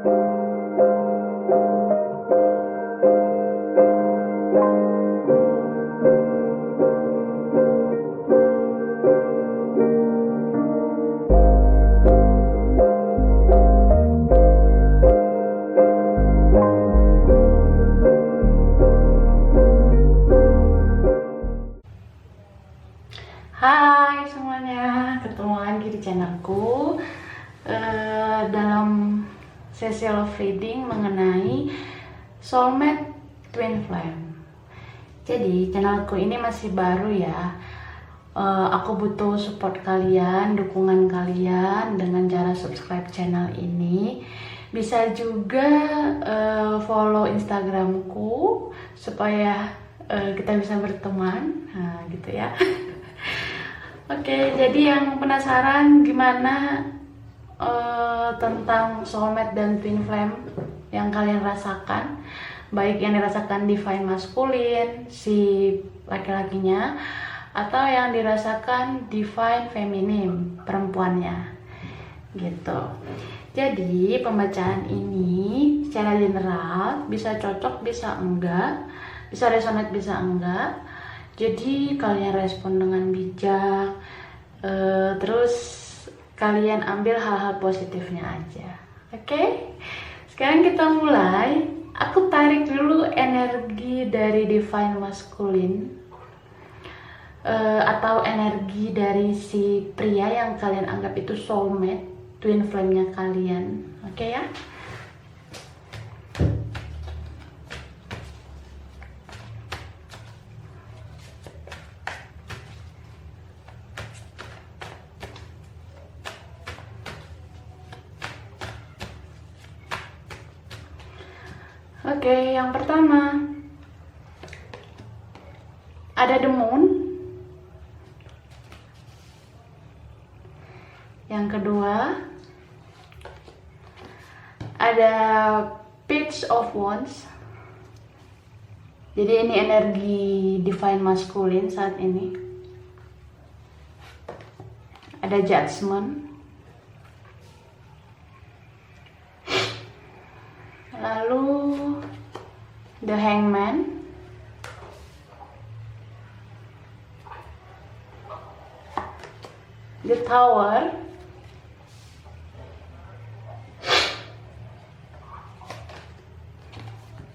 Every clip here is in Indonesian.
Hai semuanya, ketemu lagi di channelku dalam sesi love reading mengenai soulmate twin flame. Jadi channelku ini masih baru ya. Aku butuh support kalian, dukungan kalian dengan cara subscribe channel ini. Bisa juga follow Instagramku supaya kita bisa berteman, nah, gitu ya. Oke, jadi yang penasaran gimana tentang soulmate dan twin flame yang kalian rasakan, baik yang dirasakan divine maskulin si laki-lakinya atau yang dirasakan divine feminim perempuannya, gitu. Jadi pembacaan ini secara general bisa cocok, bisa enggak, bisa resonate, bisa enggak. Jadi kalian respon dengan bijak, terus kalian ambil hal-hal positifnya aja. Oke? Sekarang kita mulai. Aku tarik dulu energi dari divine masculine, atau energi dari si pria yang kalian anggap itu soulmate, twin flame-nya kalian. Oke ya? Oke, yang pertama ada the moon. Yang kedua ada page of wands. Jadi ini energi divine masculine saat ini. Ada judgment. Lalu the hangman, the tower,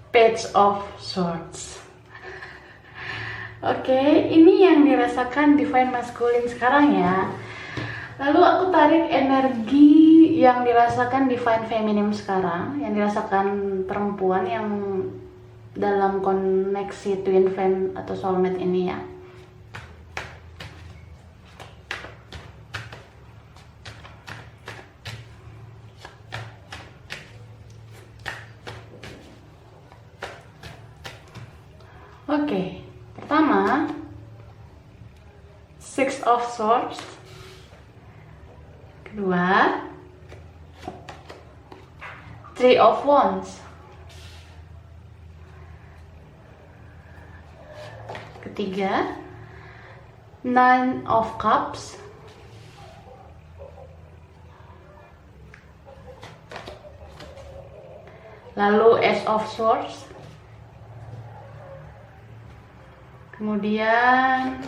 page of swords. Oke, ini yang dirasakan divine masculine sekarang ya. Lalu aku tarik energi yang dirasakan divine feminim sekarang, yang dirasakan perempuan yang dalam koneksi twin flame atau soulmate ini ya. Oke, pertama Six of Swords. Kedua, Three of Wands. Ketiga, Nine of Cups. Lalu Ace of Swords. Kemudian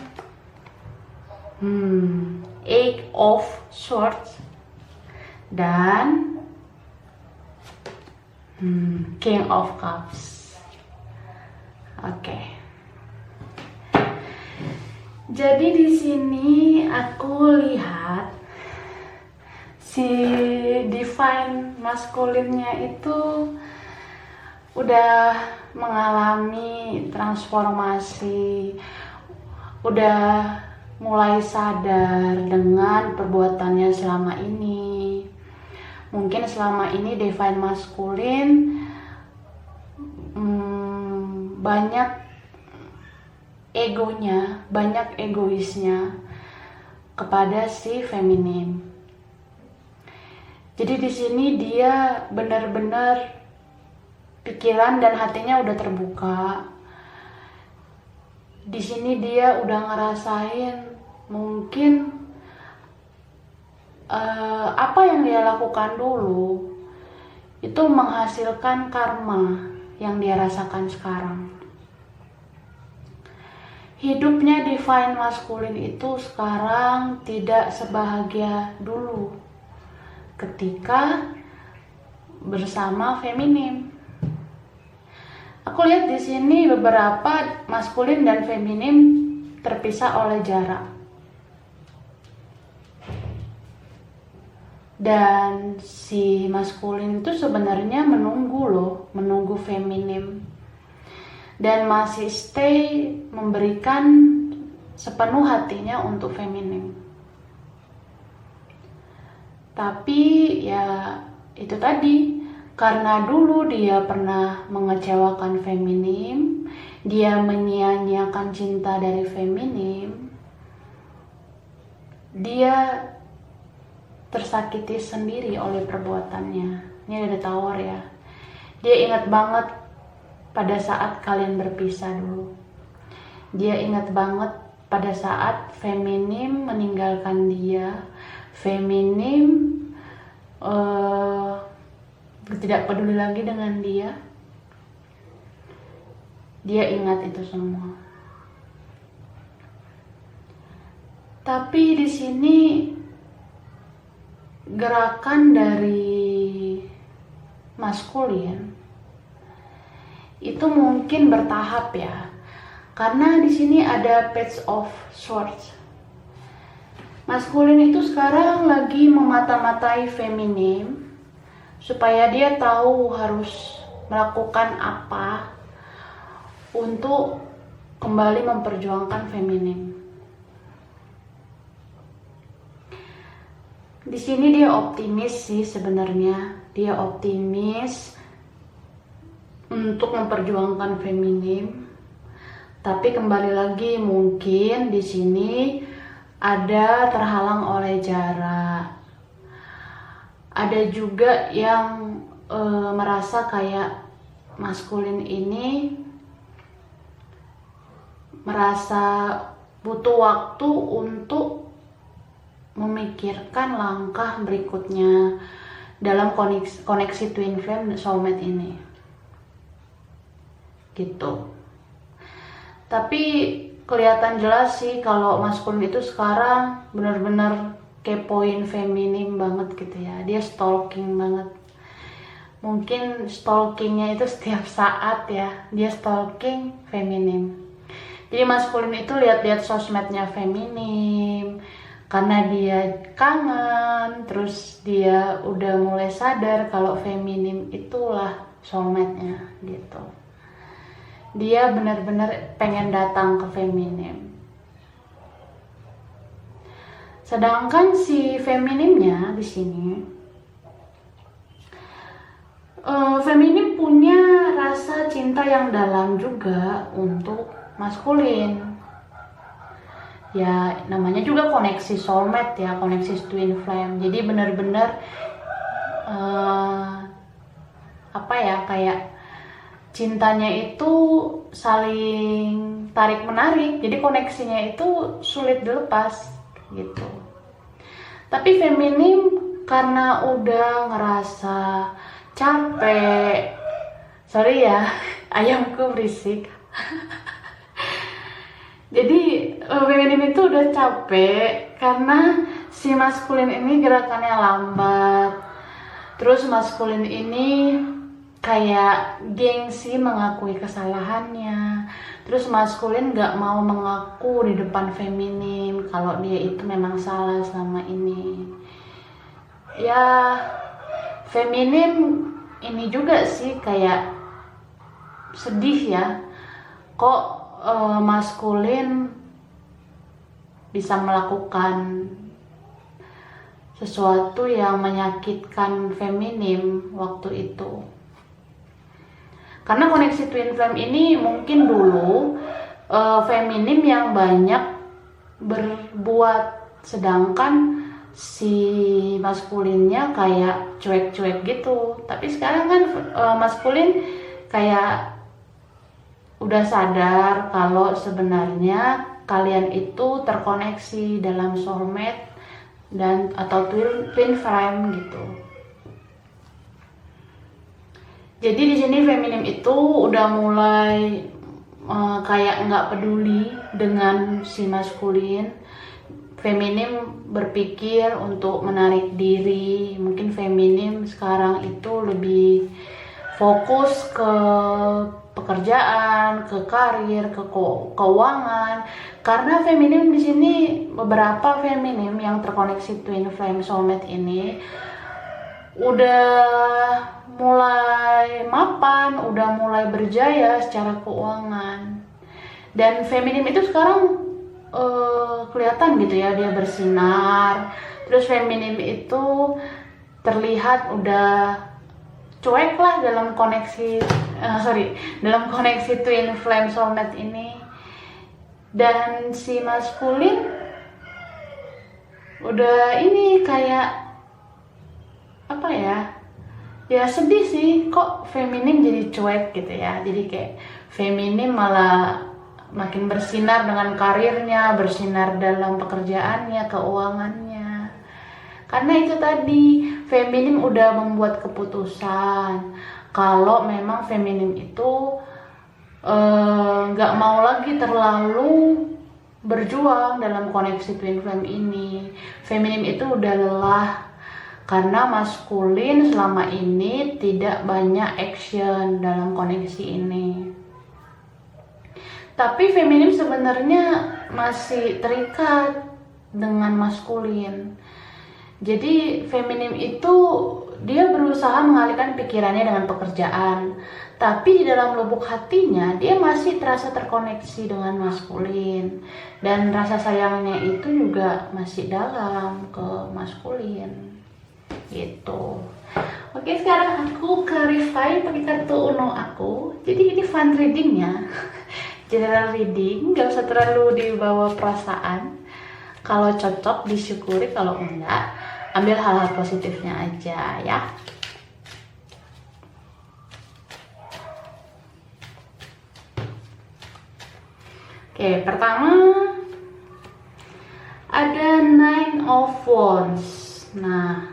Eight of Swords dan King of Cups. Oke. Jadi di sini aku lihat si divine masculine-nya itu udah mengalami transformasi, udah mulai sadar dengan perbuatannya selama ini. Mungkin selama ini divine masculine banyak egonya, banyak egoisnya kepada si feminim. Jadi di sini dia benar-benar pikiran dan hatinya udah terbuka. Di sini dia udah ngerasain mungkin apa yang dia lakukan dulu itu menghasilkan karma yang dia rasakan sekarang. Hidupnya divine masculine itu sekarang tidak sebahagia dulu ketika bersama feminim. Aku lihat di sini beberapa maskulin dan feminim terpisah oleh jarak. Dan si maskulin itu sebenarnya menunggu feminim. Dan masih stay memberikan sepenuh hatinya untuk feminim. Tapi ya itu tadi, karena dulu dia pernah mengecewakan feminim, dia menyia-nyiakan cinta dari feminim, dia tersakiti sendiri oleh perbuatannya. Ini ada tawar ya. Dia ingat banget pada saat kalian berpisah dulu. Dia ingat banget pada saat feminim meninggalkan dia, feminim tidak peduli lagi dengan dia. Dia ingat itu semua. Tapi di sini gerakan dari maskulin itu mungkin bertahap ya, karena di sini ada Page of Swords. Maskulin itu sekarang lagi memata-matai feminim supaya dia tahu harus melakukan apa untuk kembali memperjuangkan feminim. Di sini dia optimis sih sebenarnya, dia optimis untuk memperjuangkan feminim. Tapi kembali lagi mungkin di sini ada terhalang oleh jarak. Ada juga yang merasa kayak maskulin ini merasa butuh waktu untuk memikirkan langkah berikutnya dalam koneksi twin flame soulmate ini. Gitu. Tapi kelihatan jelas sih kalau maskulin itu sekarang benar-benar kepoin feminim banget gitu ya. Dia stalking banget. Mungkin stalkingnya itu setiap saat ya. Dia stalking feminim. Jadi maskulin itu lihat-lihat sosmednya feminim karena dia kangen. Terus dia udah mulai sadar kalau feminim itulah soulmate-nya gitu. Dia benar-benar pengen datang ke feminim. Sedangkan si feminimnya di sini, feminim punya rasa cinta yang dalam juga untuk maskulin. Ya namanya juga koneksi soulmate ya, koneksi twin flame. Jadi benar-benar kayak cintanya itu saling tarik menarik, jadi koneksinya itu sulit dilepas gitu. Tapi feminim karena udah ngerasa capek, sorry ya ayamku berisik. Jadi feminim itu udah capek karena si maskulin ini gerakannya lambat, terus maskulin ini kayak gengsi mengakui kesalahannya. Terus maskulin gak mau mengaku di depan feminim kalau dia itu memang salah selama ini. Ya feminim ini juga sih kayak sedih ya, kok maskulin bisa melakukan sesuatu yang menyakitkan feminim waktu itu. Karena koneksi twin flame ini mungkin dulu feminim yang banyak berbuat, sedangkan si maskulinnya kayak cuek-cuek gitu. Tapi sekarang kan maskulin kayak udah sadar kalau sebenarnya kalian itu terkoneksi dalam soulmate dan atau twin flame gitu. Jadi di sini feminim itu udah mulai kayak nggak peduli dengan si maskulin. Feminim berpikir untuk menarik diri. Mungkin feminim sekarang itu lebih fokus ke pekerjaan, ke karir, ke keuangan. Karena feminim di sini, beberapa feminim yang terkoneksi twin flame soulmate ini udah mulai mapan, udah mulai berjaya secara keuangan. Dan feminim itu sekarang kelihatan gitu ya, dia bersinar. Terus feminim itu terlihat udah cuek lah dalam koneksi dalam koneksi twin flame soulmate ini. Dan si maskulin udah ini kayak apa ya sedih sih, kok feminim jadi cuek gitu ya. Jadi kayak feminim malah makin bersinar dengan karirnya, bersinar dalam pekerjaannya, keuangannya. Karena itu tadi, feminim udah membuat keputusan kalau memang feminim itu nggak mau lagi terlalu berjuang dalam koneksi twin flame ini. Feminim itu udah lelah karena maskulin selama ini tidak banyak action dalam koneksi ini. Tapi feminim sebenarnya masih terikat dengan maskulin. Jadi feminim itu dia berusaha mengalihkan pikirannya dengan pekerjaan, tapi di dalam lubuk hatinya dia masih terasa terkoneksi dengan maskulin, dan rasa sayangnya itu juga masih dalam ke maskulin gitu. Oke, sekarang aku clarify pakai kartu Uno aku. Jadi ini fun readingnya. General reading, gak usah terlalu dibawa perasaan. Kalau cocok disyukuri, kalau enggak ambil hal-hal positifnya aja ya. Oke, pertama ada Nine of Wands. Nah,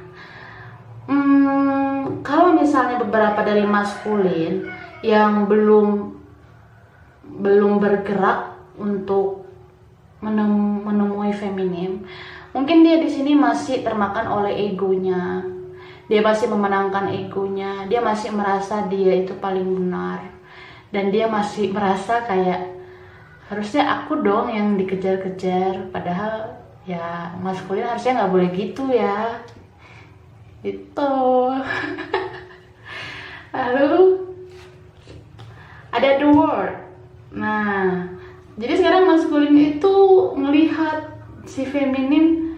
kalau misalnya beberapa dari maskulin yang belum bergerak untuk menemui feminim, mungkin dia di sini masih termakan oleh egonya. Dia masih memenangkan egonya, dia masih merasa dia itu paling benar, dan dia masih merasa kayak harusnya aku dong yang dikejar-kejar, padahal ya maskulin harusnya nggak boleh gitu ya. Itu. Lalu ada The World. Nah, jadi sekarang maskulin itu melihat si feminim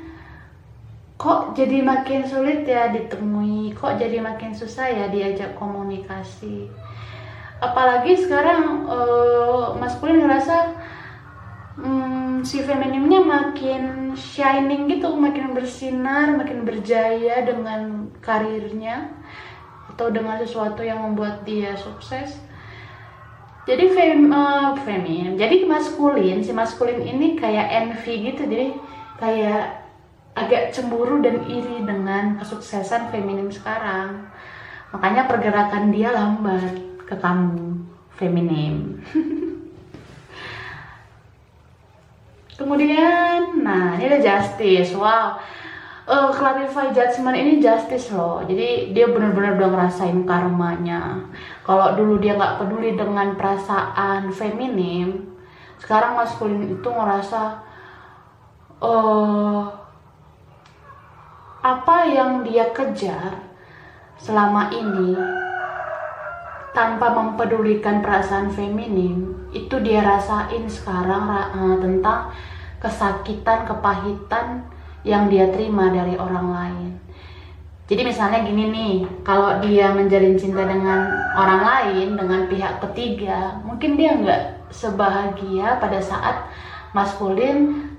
kok jadi makin sulit ya ditemui, kok jadi makin susah ya diajak komunikasi. Apalagi sekarang maskulin ngerasa si feminimnya makin shining gitu, makin bersinar, makin berjaya dengan karirnya atau dengan sesuatu yang membuat dia sukses. Jadi jadi maskulin, si maskulin ini kayak envy gitu, jadi kayak agak cemburu dan iri dengan kesuksesan feminim sekarang. Makanya pergerakan dia lambat ke kamu, feminim. Kemudian, nah ini ada Justice. Wow, clarify judgment ini Justice loh. Jadi dia benar-benar udah ngerasain karmanya. Kalau dulu dia nggak peduli dengan perasaan feminim, sekarang maskulin itu ngerasa apa yang dia kejar selama ini tanpa mempedulikan perasaan feminim, itu dia rasain sekarang tentang kesakitan, kepahitan yang dia terima dari orang lain. Jadi misalnya gini nih, kalau dia menjalin cinta dengan orang lain, dengan pihak ketiga, mungkin dia nggak sebahagia pada saat maskulin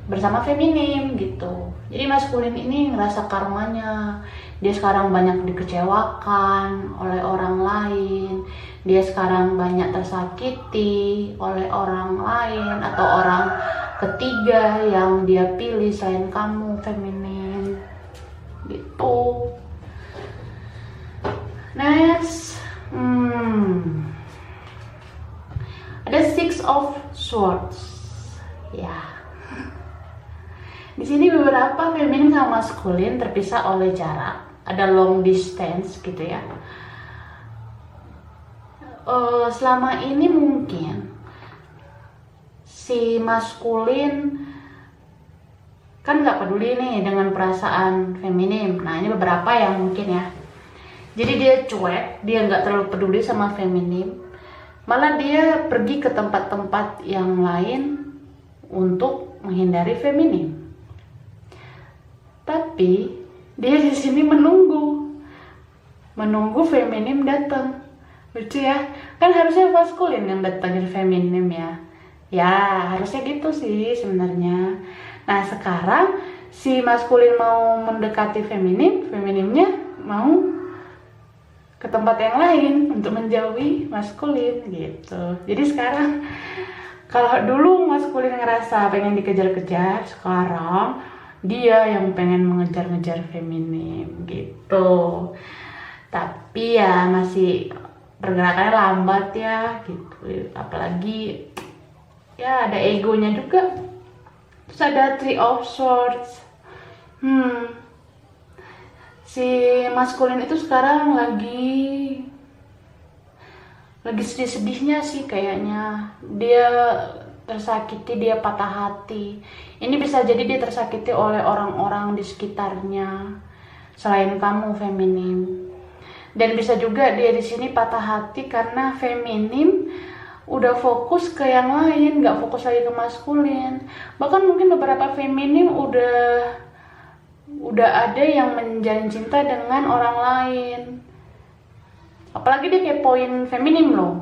bersama feminim gitu. Jadi maskulin ini ngerasa karmanya, dia sekarang banyak dikecewakan oleh orang lain, dia sekarang banyak tersakiti oleh orang lain atau orang ketiga yang dia pilih selain kamu, feminim gitu. Next, ada Six of Swords. Ya, di sini beberapa feminin sama maskulin terpisah oleh jarak. Ada long distance gitu ya. Selama ini mungkin si maskulin kan nggak peduli nih dengan perasaan feminim. Nah, ini beberapa yang mungkin ya. Jadi dia cuek, dia nggak terlalu peduli sama feminim. Malah dia pergi ke tempat-tempat yang lain untuk menghindari feminim. Tapi dia di sini menunggu feminim datang. Lucu ya? Kan harusnya maskulin yang datangin feminim ya. Ya, harusnya gitu sih sebenarnya. Nah, sekarang si maskulin mau mendekati feminim, feminimnya mau ke tempat yang lain untuk menjauhi maskulin gitu. Jadi sekarang kalau dulu maskulin ngerasa pengen dikejar-kejar, sekarang dia yang pengen mengejar-ngejar feminim gitu. Tapi ya masih pergerakannya lambat ya gitu. Apalagi ya ada egonya juga. Terus ada Three of Swords. Si maskulin itu sekarang lagi sedih-sedihnya sih kayaknya. Dia tersakiti, dia patah hati. Ini bisa jadi dia tersakiti oleh orang-orang di sekitarnya selain kamu feminim. Dan bisa juga dia di sini patah hati karena feminim udah fokus ke yang lain, nggak fokus lagi ke maskulin. Bahkan mungkin beberapa feminim udah ada yang menjalin cinta dengan orang lain. Apalagi dia kepoin feminim loh.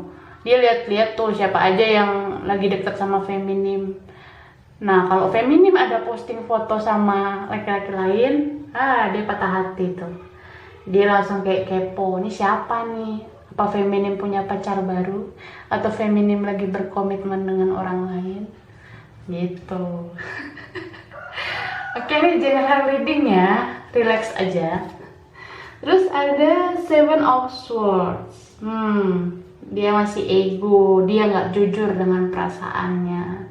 Dia lihat-lihat tuh siapa aja yang lagi deket sama feminim. Nah, kalau feminim ada posting foto sama laki-laki lain, dia patah hati tuh. Dia langsung kayak kepo, ini siapa nih? Apa feminim punya pacar baru? Atau feminim lagi berkomitmen dengan orang lain? Gitu. Oke, ini general reading ya, relax aja. Terus ada Seven of Swords. Dia masih ego, dia nggak jujur dengan perasaannya.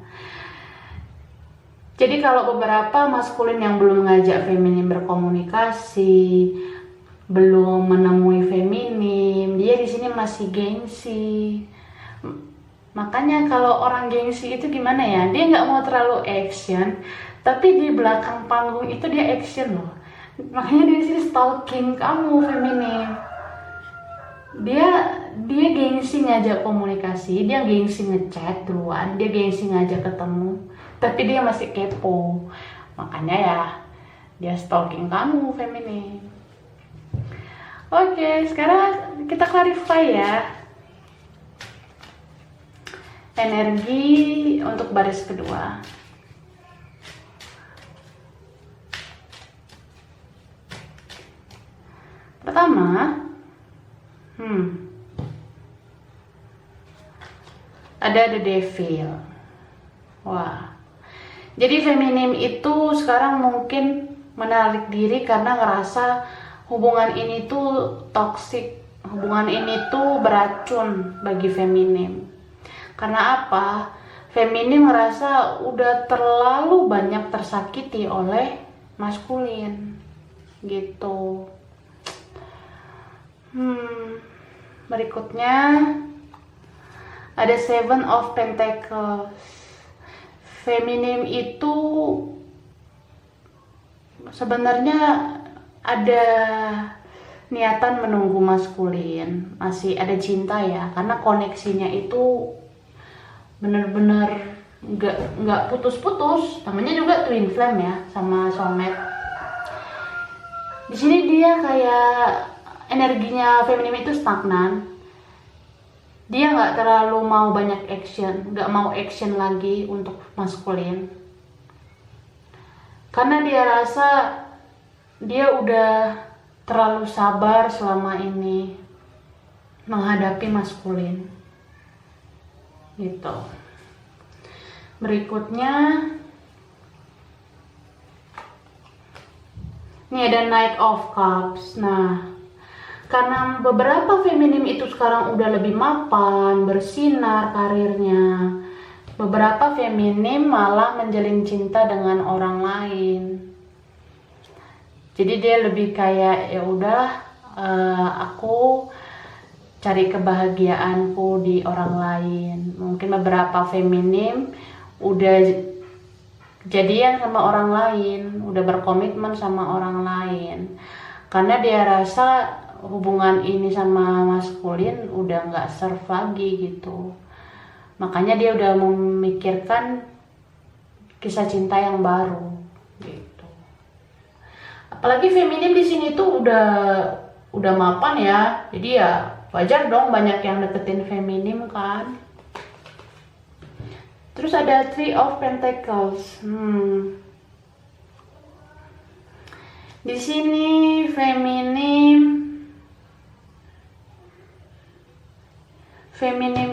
Jadi kalau beberapa maskulin yang belum ngajak feminim berkomunikasi, belum menemui feminim, dia di sini masih gengsi. Makanya kalau orang gengsi itu gimana ya? Dia nggak mau terlalu action, tapi di belakang panggung itu dia action loh. Makanya dia sih stalking kamu feminim. Dia gengsi ngajak komunikasi, dia gengsi ngechat duluan, dia gengsi ngajak ketemu, tapi dia masih kepo. Makanya ya dia stalking kamu feminim. Oke, sekarang kita clarify ya. Energi untuk baris kedua. Pertama, ada The Devil. Wah, jadi feminim itu sekarang mungkin menarik diri karena ngerasa hubungan ini tuh toksik, hubungan ini tuh beracun bagi feminim. Karena apa? Feminim ngerasa udah terlalu banyak tersakiti oleh maskulin, gitu. Berikutnya ada Seven of Pentacles. Feminim itu sebenarnya ada niatan menunggu maskulin, masih ada cinta ya, karena koneksinya itu bener-bener nggak putus-putus. Namanya juga twin flame ya, sama soulmate. Di sini dia kayak energinya feminim itu stagnan. Dia nggak terlalu mau banyak action, nggak mau action lagi untuk maskulin. Karena dia rasa dia udah terlalu sabar selama ini menghadapi maskulin. Gitu. Berikutnya ini ada Knight of Cups. Nah, Karena beberapa feminim itu sekarang udah lebih mapan, bersinar karirnya. Beberapa feminim malah menjalin cinta dengan orang lain. Jadi dia lebih kayak ya udah, aku cari kebahagiaanku di orang lain. Mungkin beberapa feminim udah jadian sama orang lain, udah berkomitmen sama orang lain. Karena dia rasa hubungan ini sama maskulin udah nggak serve lagi gitu. Makanya dia udah memikirkan kisah cinta yang baru gitu. Apalagi feminim di sini tuh udah mapan ya. Jadi ya wajar dong banyak yang deketin feminim kan. Terus ada Three of Pentacles. Di sini feminim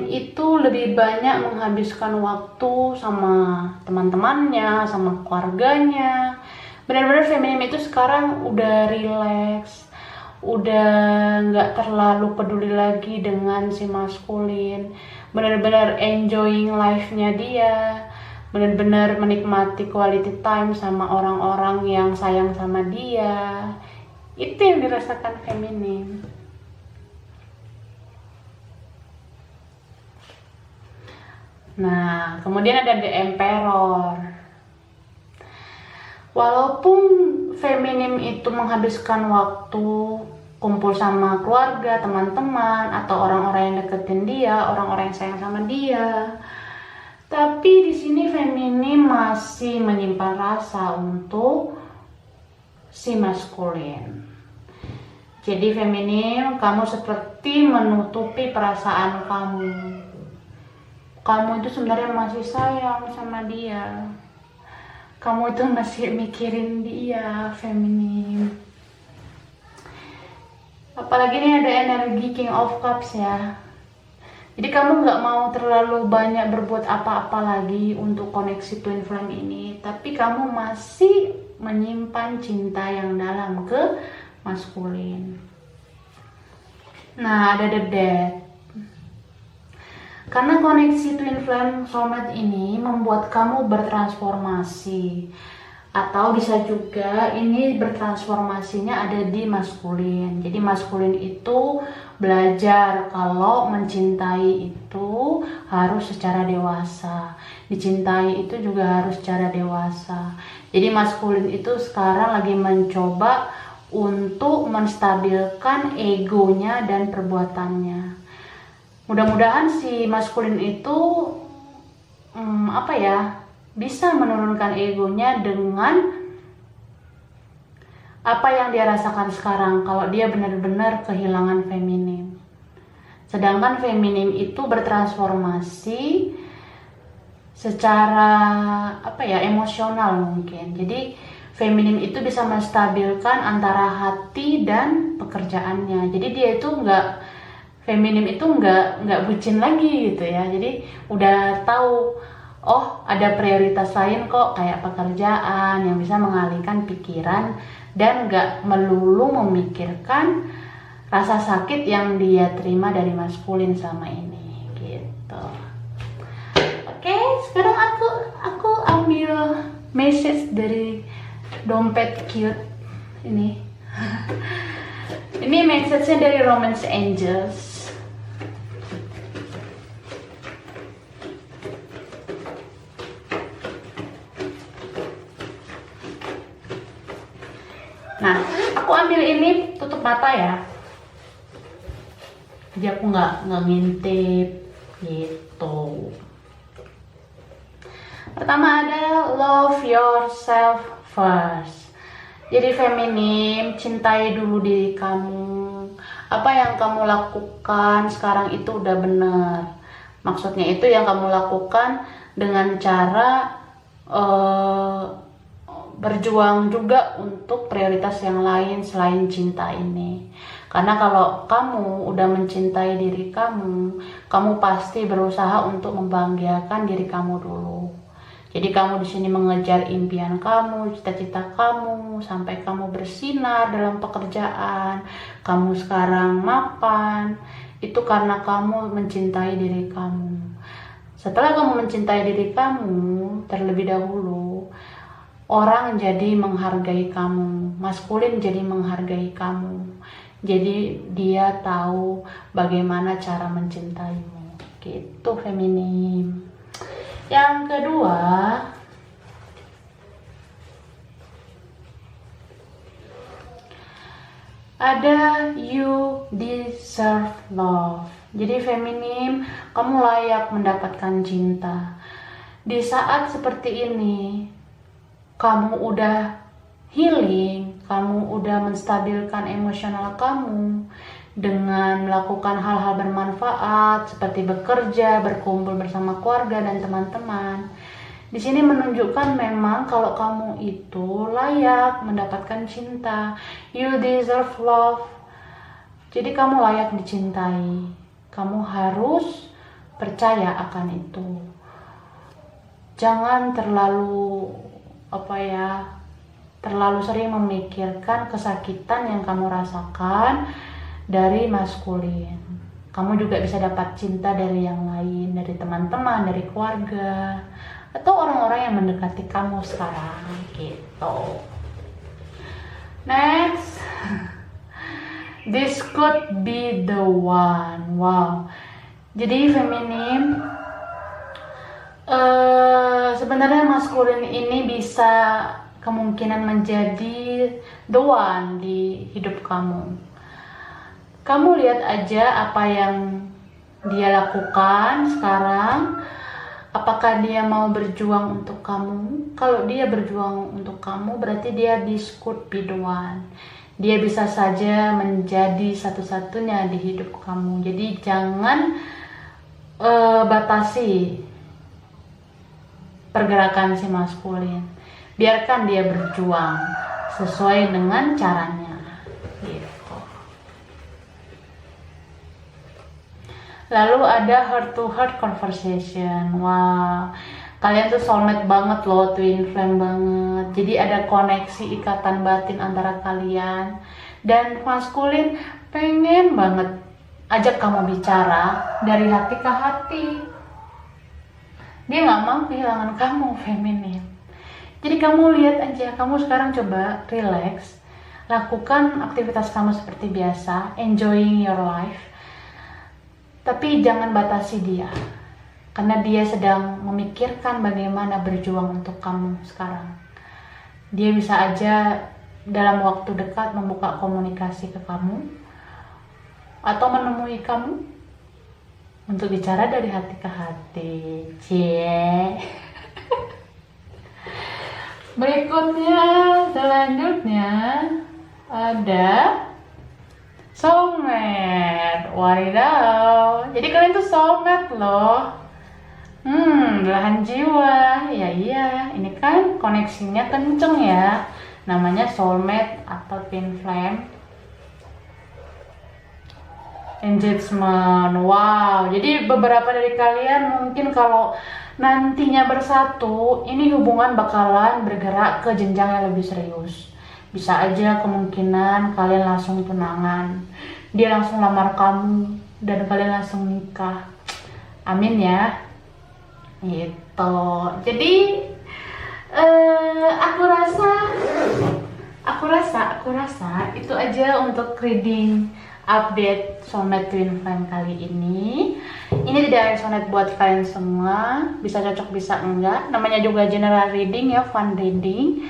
itu lebih banyak menghabiskan waktu sama teman-temannya, sama keluarganya. Benar-benar feminim itu sekarang udah relax, udah nggak terlalu peduli lagi dengan si maskulin. Benar-benar enjoying life-nya dia, benar-benar menikmati quality time sama orang-orang yang sayang sama dia. Itu yang dirasakan feminim. Nah, kemudian ada The Emperor. Walaupun feminim itu menghabiskan waktu kumpul sama keluarga, teman-teman, atau orang-orang yang deketin dia, orang-orang yang sayang sama dia, tapi di sini feminim masih menyimpan rasa untuk si maskulin. Jadi feminim, kamu seperti menutupi perasaan kamu. Kamu itu sebenarnya masih sayang sama dia. Kamu itu masih mikirin dia, feminim. Apalagi ini ada energi King of Cups ya. Jadi kamu nggak mau terlalu banyak berbuat apa-apa lagi untuk koneksi twin flame ini. Tapi kamu masih menyimpan cinta yang dalam ke maskulin. Nah, ada The Death. Karena koneksi twin flame soulmate ini membuat kamu bertransformasi, atau bisa juga ini bertransformasinya ada di maskulin. Jadi maskulin itu belajar kalau mencintai itu harus secara dewasa, dicintai itu juga harus secara dewasa. Jadi maskulin itu sekarang lagi mencoba untuk menstabilkan egonya dan perbuatannya. Mudah-mudahan si maskulin itu bisa menurunkan egonya dengan apa yang dia rasakan sekarang kalau dia benar-benar kehilangan feminim. Sedangkan feminim itu bertransformasi secara emosional mungkin. Jadi feminim itu bisa menstabilkan antara hati dan pekerjaannya. Jadi dia itu feminim itu nggak bucin lagi gitu ya. Jadi udah tahu, oh ada prioritas lain kok kayak pekerjaan yang bisa mengalihkan pikiran dan nggak melulu memikirkan rasa sakit yang dia terima dari maskulin sama ini gitu. Oke, sekarang aku ambil message dari dompet cute ini. Ini message-nya dari Romance Angels. Nah, aku ambil ini tutup mata ya. Jadi aku nggak ngintip gitu. Pertama ada love yourself first. Jadi feminim, cintai dulu diri kamu. Apa yang kamu lakukan sekarang itu udah benar. Maksudnya itu yang kamu lakukan dengan cara berjuang juga untuk prioritas yang lain selain cinta ini. Karena kalau kamu udah mencintai diri kamu pasti berusaha untuk membahagiakan diri kamu dulu. Jadi kamu di sini mengejar impian kamu, cita-cita kamu, sampai kamu bersinar dalam pekerjaan, kamu sekarang mapan, itu karena kamu mencintai diri kamu. Setelah kamu mencintai diri kamu, terlebih dahulu, orang jadi menghargai kamu, maskulin jadi menghargai kamu. Jadi dia tahu bagaimana cara mencintaimu, gitu feminim. Yang kedua, ada you deserve love. Jadi feminim, kamu layak mendapatkan cinta. Di saat seperti ini, kamu udah healing, kamu udah menstabilkan emosional kamu dengan melakukan hal-hal bermanfaat seperti bekerja, berkumpul bersama keluarga dan teman-teman. Di sini menunjukkan memang kalau kamu itu layak mendapatkan cinta. You deserve love. Jadi kamu layak dicintai. Kamu harus percaya akan itu. Jangan terlalu terlalu sering memikirkan kesakitan yang kamu rasakan dari maskulin. Kamu juga bisa dapat cinta dari yang lain, dari teman-teman, dari keluarga, atau orang-orang yang mendekati kamu sekarang, gitu. Next, this could be the one. Wow. Jadi feminim, sebenarnya maskulin ini bisa kemungkinan menjadi the one di hidup kamu. Kamu lihat aja apa yang dia lakukan sekarang. Apakah dia mau berjuang untuk kamu? Kalau dia berjuang untuk kamu, berarti dia this could be the one. Dia bisa saja menjadi satu-satunya di hidup kamu. Jadi jangan batasi pergerakan si maskulin. Biarkan dia berjuang sesuai dengan caranya. Lalu ada heart to heart conversation. Wah, kalian tuh soulmate banget loh, twin flame banget. Jadi ada koneksi ikatan batin antara kalian. Dan maskulin pengen banget ajak kamu bicara dari hati ke hati. Dia gak mau kehilangan kamu, feminin. Jadi kamu lihat aja, kamu sekarang coba relax, lakukan aktivitas kamu seperti biasa, enjoying your life. Tapi jangan batasi dia, karena dia sedang memikirkan bagaimana berjuang untuk kamu sekarang. Dia bisa aja dalam waktu dekat membuka komunikasi ke kamu, atau menemui kamu untuk bicara dari hati ke hati. Cie. Berikutnya, selanjutnya ada soulmate. Wadidaw. Jadi kalian tuh soulmate loh. Belahan jiwa. Ya iya, ini kan koneksinya kenceng ya. Namanya soulmate atau twin flame. Engagement. Wow. Jadi beberapa dari kalian mungkin kalau nantinya bersatu, ini hubungan bakalan bergerak ke jenjang yang lebih serius. Bisa aja kemungkinan kalian langsung tunangan, dia langsung lamar kamu, dan kalian langsung nikah. Amin ya. Gitu. Jadi aku rasa itu aja untuk reading update soulmate twin flame kali ini. Ini tidak resonate buat kalian semua, bisa cocok bisa enggak. Namanya juga general reading ya, fun reading.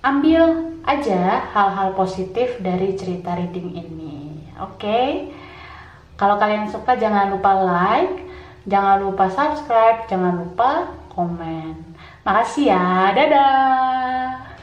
Ambil aja hal-hal positif dari cerita reading ini. Oke? Kalau kalian suka jangan lupa like, jangan lupa subscribe, jangan lupa komen. Makasih ya. Dadah.